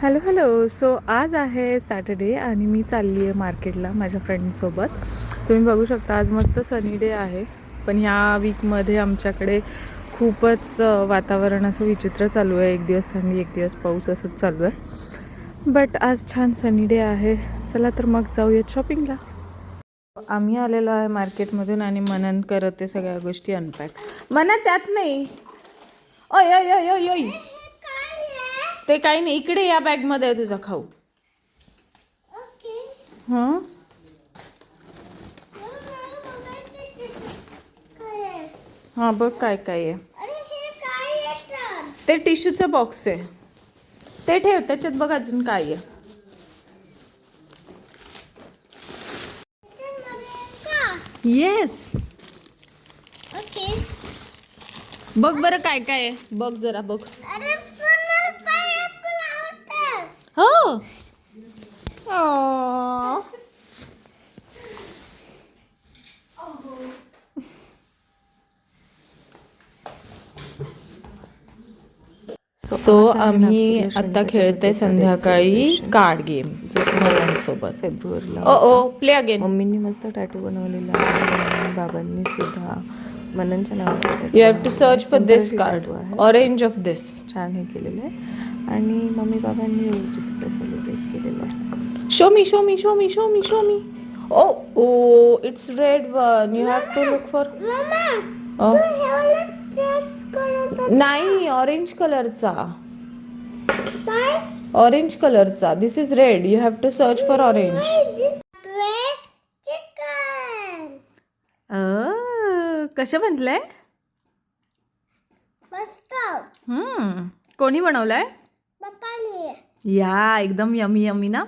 Hello hello. So आज आहे Saturday आणि मी चालली आहे मार्केटला माझ्या फ्रेंडसोबत. तुम्ही बघू शकता आज मस्त सनी डे आहे, पण ह्या वीकमध्ये आमच्याकडे खूपच वातावरण असं विचित्र चालू आहे. एक दिवस थंडी एक दिवस पाऊस असंच चालू आहे. बट आज छान सनी डे आहे. चला तर मग जाऊयात शॉपिंगला. आम्ही आलेलो आहे मार्केटमधून आणि मनन करत ते सगळ्या गोष्टी अनपॅक. मना त्यात नाही. ओय ओय ओय ओय ओय. ते काही नाही, इकडे या बॅगमध्ये आहे तुझा खाऊ. हां हां बघ काय काय आहे. ते टिश्यूचं बॉक्स आहे, ते ठेव. त्याच्यात बघ अजून काय आहे. येस, बघ बरं काय काय आहे. बघ जरा बघ. हो. सो आम्ही आता खेळते संध्याकाळी कार्ड गेम मुलांसोबत. फेब्रुवारीला ओ प्ले अगेन. मम्मींनी मस्त टॅटू बनवलेला आहे, बाबांनी सुद्धा मननच्या नावाचा you have to search for this card, tattoo आहे. Orange of this. छान हे केलेलं आहे आणि मम्मी बाबांनी रोज डे सुद्धा सेलिब्रेट केलेलं आहे. Show me show me show me show me show me. Oh it's red one. You have to look for. नाही, ऑरेंज कलरचा. ऑरेंज कलरचा. This is red. You have to search for orange. कसं बनलंय? कोणी बनवलंय? या एकदम यमी यमी ना.